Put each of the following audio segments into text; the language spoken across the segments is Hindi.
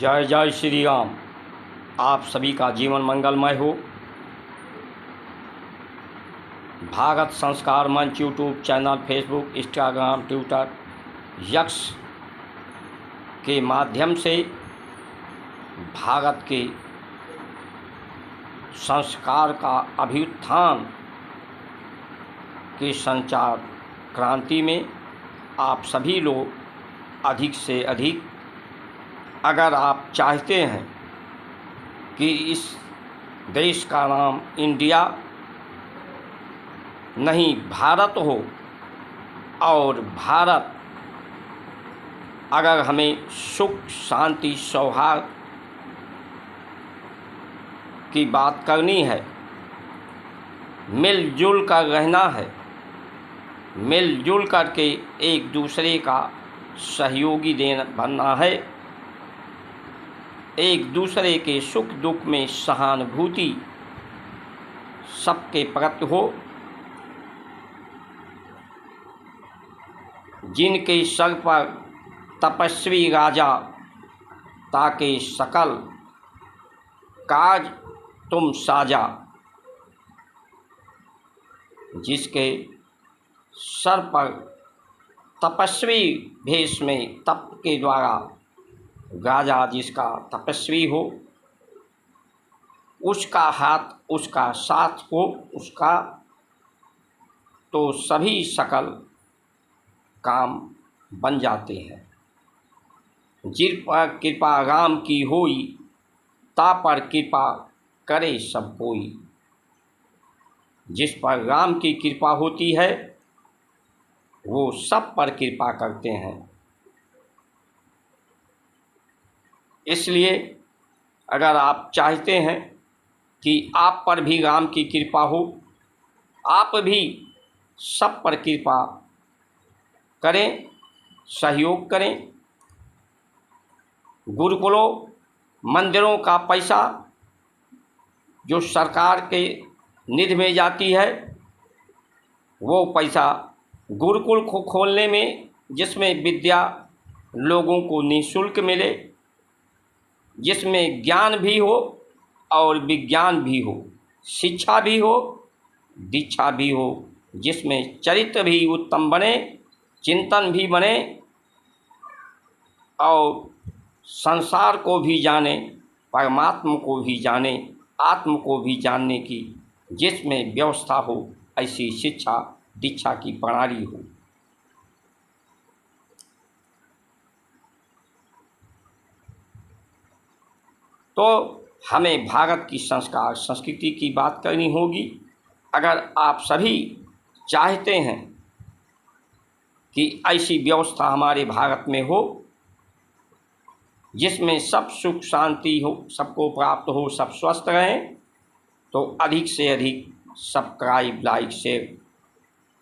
जय जय श्री राम। आप सभी का जीवन मंगलमय हो। भारत संस्कार मंच YouTube channel, Facebook, Instagram, Twitter, x के माध्यम से भारत के संस्कार का अभ्युत्थान के संचार क्रांति में आप सभी लोग अधिक से अधिक, अगर आप चाहते हैं कि इस देश का नाम इंडिया नहीं भारत हो, और भारत अगर हमें सुख शांति सौहार्द की बात करनी है, मिलजुल कर रहना है, मिलजुल करके एक दूसरे का सहयोगी बनना है, एक दूसरे के सुख दुख में सहानुभूति सबके प्रति हो, जिनके सर पर तपस्वी राजा ताके सकल काज तुम साजा, जिसके सर पर तपस्वी भेष में तप के द्वारा राजा जिसका तपस्वी हो, उसका हाथ उसका साथ हो उसका, तो सभी सकल काम बन जाते हैं। जिन पर कृपा राम की होई, ता पर कृपा करे सब कोई। जिस पर राम की कृपा होती है वो सब पर कृपा करते हैं। इसलिए अगर आप चाहते हैं कि आप पर भी राम की कृपा हो, आप भी सब पर कृपा करें, सहयोग करें। गुरुकुलों मंदिरों का पैसा जो सरकार के निधि में जाती है, वो पैसा गुरुकुल को खोलने में, जिसमें विद्या लोगों को निःशुल्क मिले, जिसमें ज्ञान भी हो और विज्ञान भी हो, शिक्षा भी हो, दीक्षा भी हो, जिसमें चरित्र भी उत्तम बने, चिंतन भी बने और संसार को भी जाने, परमात्मा को भी जाने, आत्म को भी जानने की जिसमें व्यवस्था हो, ऐसी शिक्षा दीक्षा की प्रणाली हो। तो हमें भारत की संस्कार संस्कृति की बात करनी होगी। अगर आप सभी चाहते हैं कि ऐसी व्यवस्था हमारे भारत में हो जिसमें सब सुख शांति हो, सबको प्राप्त हो, सब स्वस्थ रहें, तो अधिक से अधिक सब्सक्राइब लाइक शेयर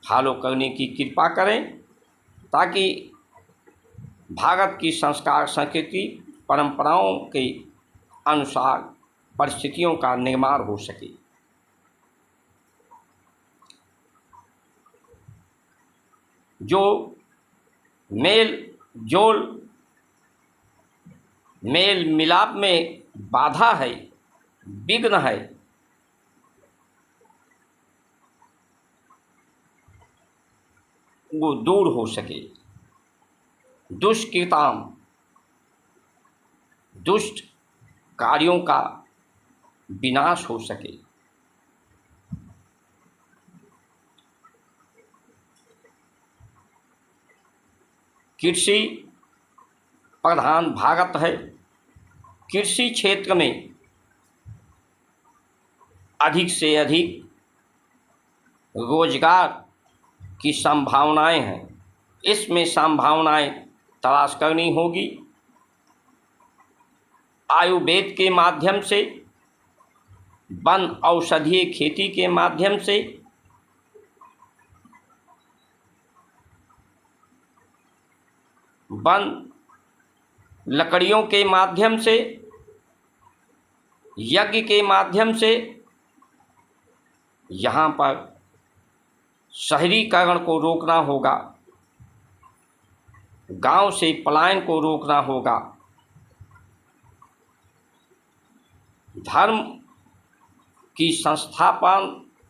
फॉलो करने की कृपा करें, ताकि भारत की संस्कार संस्कृति परंपराओं के अनुसार परिस्थितियों का निर्माण हो सके। जो मेल मिलाप में बाधा है, विघ्न है, वो दूर हो सके। दुष्कृताम दुष्ट कार्यों का विनाश हो सके। कृषि प्रधान भारत है। कृषि क्षेत्र में अधिक से अधिक रोजगार की संभावनाएं हैं। इसमें संभावनाएं तलाश करनी होगी। आयुर्वेद के माध्यम से, वन औषधीय खेती के माध्यम से, वन लकड़ियों के माध्यम से, यज्ञ के माध्यम से यहाँ पर शहरीकरण को रोकना होगा, गांव से पलायन को रोकना होगा। धर्म की संस्थापन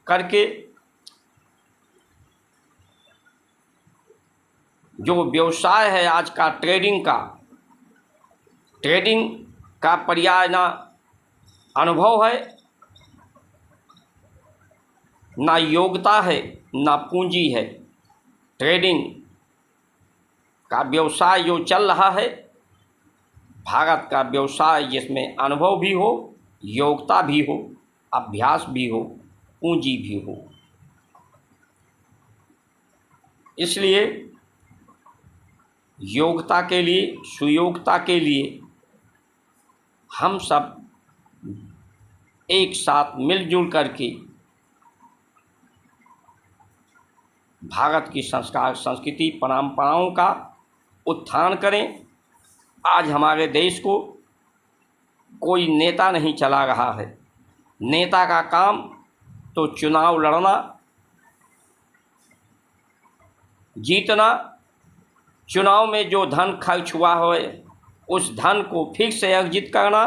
करके जो व्यवसाय है आज का ट्रेडिंग का पर्याय ना अनुभव है, ना योग्यता है, ना पूंजी है। ट्रेडिंग का व्यवसाय जो चल रहा है, भारत का व्यवसाय जिसमें अनुभव भी हो, योग्यता भी हो, अभ्यास भी हो, पूंजी भी हो। इसलिए योग्यता के लिए, सुयोग्यता के लिए हम सब एक साथ मिलजुल करके भारत की संस्कार, संस्कृति, परंपराओं का उत्थान करें। आज हमारे देश को कोई नेता नहीं चला रहा है। नेता का काम तो चुनाव लड़ना, जीतना, चुनाव में जो धन खर्च हुआ है उस धन को फिर से अर्जित करना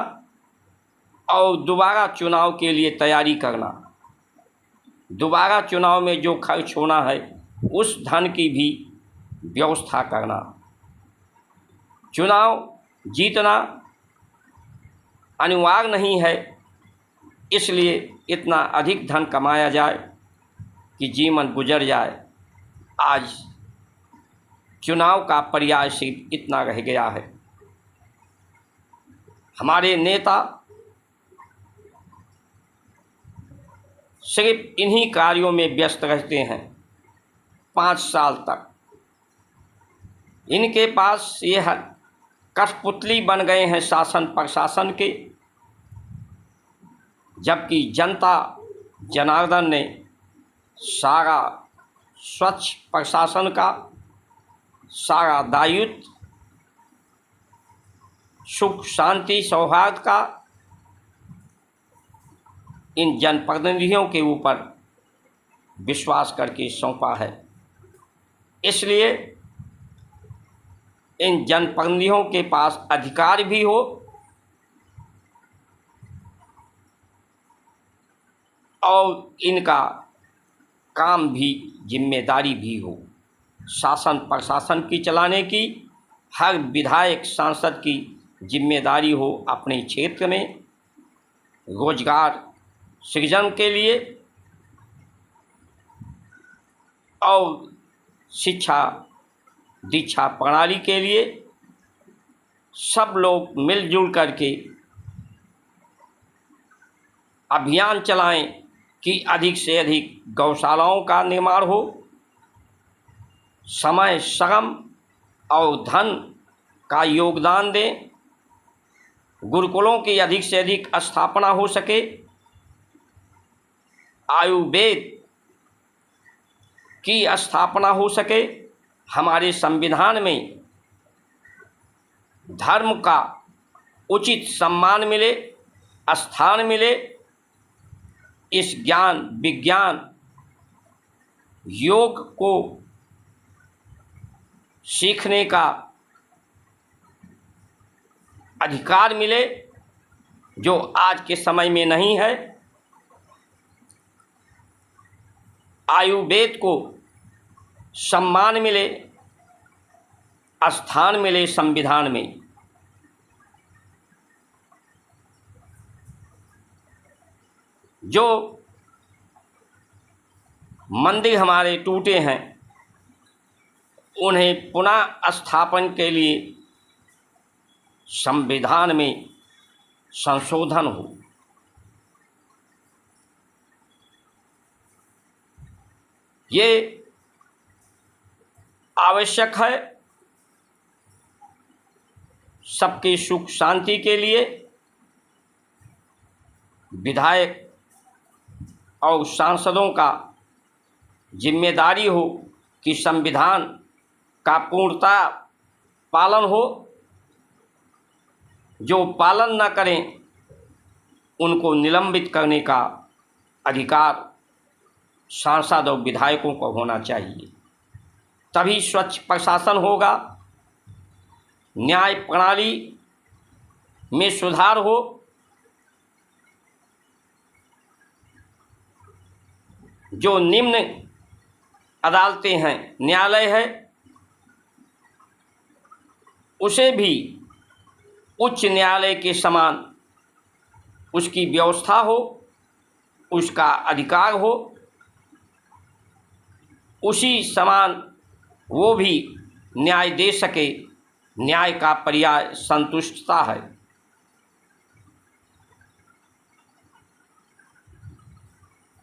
और दोबारा चुनाव के लिए तैयारी करना। दोबारा चुनाव में जो खर्च होना है उस धन की भी व्यवस्था करना। चुनाव जीतना अनिवार्य नहीं है, इसलिए इतना अधिक धन कमाया जाए कि जीवन गुजर जाए। आज चुनाव का पर्याय सिर्फ इतना रह गया है। हमारे नेता सिर्फ इन्हीं कार्यों में व्यस्त रहते हैं 5 साल तक। इनके पास ये कठपुतली बन गए हैं शासन प्रशासन के, जबकि जनता जनार्दन ने सारा स्वच्छ प्रशासन का सारा दायित्व, सुख शांति सौहार्द का इन जनप्रतिनिधियों के ऊपर विश्वास करके सौंपा है। इसलिए इन जनप्रतिनिधियों के पास अधिकार भी हो और इनका काम भी, जिम्मेदारी भी हो। शासन प्रशासन की चलाने की हर विधायक सांसद की जिम्मेदारी हो अपने क्षेत्र में रोजगार सृजन के लिए और शिक्षा दीक्षा प्रणाली के लिए सब लोग मिलजुल करके अभियान चलाएं कि अधिक से अधिक गौशालाओं का निर्माण हो, समय, श्रम और धन का योगदान दें, गुरुकुलों की अधिक से अधिक स्थापना हो सके, आयुर्वेद की स्थापना हो सके, हमारे संविधान में धर्म का उचित सम्मान मिले, स्थान मिले। इस ज्ञान, विज्ञान, योग को सीखने का अधिकार मिले, जो आज के समय में नहीं है। आयुर्वेद को सम्मान मिले, स्थान मिले संविधान में। जो मंदिर हमारे टूटे हैं उन्हें पुनः स्थापन के लिए संविधान में संशोधन हो। ये आवश्यक है सबके सुख शांति के लिए। विधायक और सांसदों का जिम्मेदारी हो कि संविधान का पूर्णतः पालन हो। जो पालन न करें उनको निलंबित करने का अधिकार सांसद और विधायकों को होना चाहिए। तभी स्वच्छ प्रशासन होगा, न्याय प्रणाली में सुधार हो जो निम्न अदालतें हैं, न्यायालय है, उसे भी उच्च न्यायालय के समान उसकी व्यवस्था हो, उसका अधिकार हो, उसी समान वो भी न्याय दे सके, न्याय का पर्याय संतुष्टता है।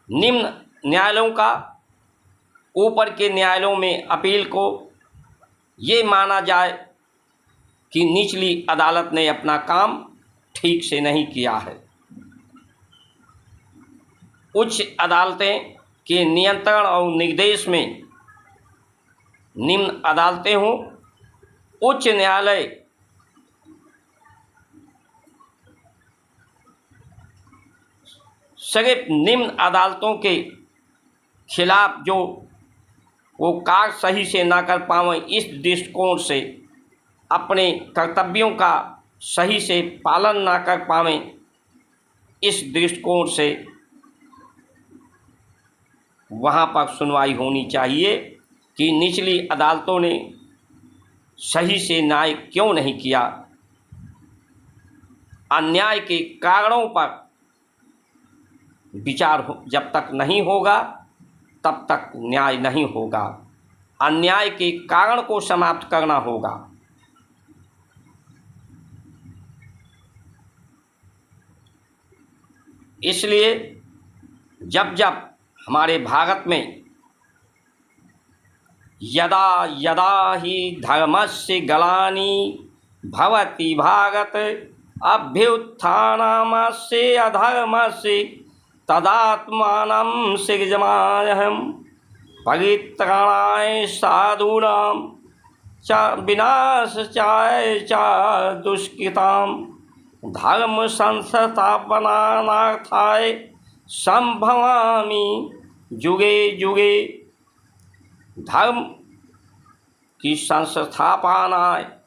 निम्न न्यायालयों का ऊपर के न्यायालयों में अपील को ये माना जाए कि निचली अदालत ने अपना काम ठीक से नहीं किया है। उच्च अदालतें के नियंत्रण और निर्देश में निम्न अदालतें हों, उच्च न्यायालय सिर्फ निम्न अदालतों के खिलाफ जो वो कार्य सही से ना कर पावें, इस दृष्टिकोण से अपने कर्तव्यों का सही से पालन ना कर पावें, इस दृष्टिकोण से वहाँ पर सुनवाई होनी चाहिए कि निचली अदालतों ने सही से न्याय क्यों नहीं किया। अन्याय के कारणों पर विचार जब तक नहीं होगा तब तक न्याय नहीं होगा। अन्याय के कारण को समाप्त करना होगा। इसलिए जब जब हमारे भारत में यदा यदा ही धर्मस्य ग्लानि भवति भारत अभ्युत्थानमस्य अधर्मस्य तदात्मानं सृजाम्यहं परित्राणाय साधूनां च विनाशाय च दुष्कृतां धर्म संस्थापनार्थाय संभवामि युगे युगे। धर्म की संस्थापनाय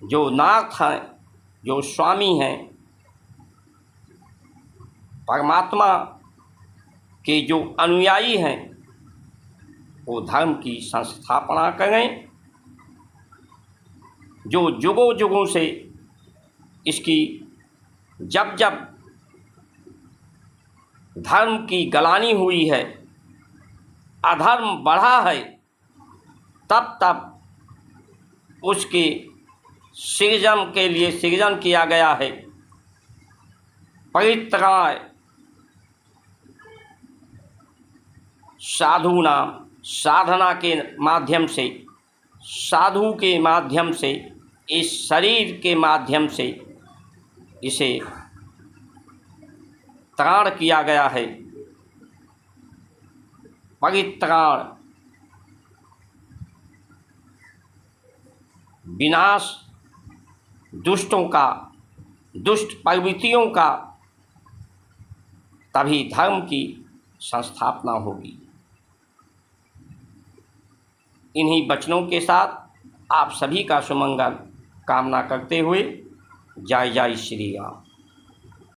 जो नाथ हैं, जो स्वामी हैं, परमात्मा के जो अनुयायी हैं, वो धर्म की संस्थापना करें, जो युगों युगों से इसकी जब जब धर्म की गलानी हुई है, अधर्म बढ़ा है, तब तब उसके सृजन के लिए सृजन किया गया है। परित्राय साधु नाम, साधना के माध्यम से, साधु के माध्यम से, इस शरीर के माध्यम से इसे त्राण किया गया है। परित्राण विनाश दुष्टों का, दुष्ट प्रवृत्तियों का, तभी धर्म की संस्थापना होगी। इन्हीं वचनों के साथ आप सभी का सुमंगल कामना करते हुए जय जय श्री राम।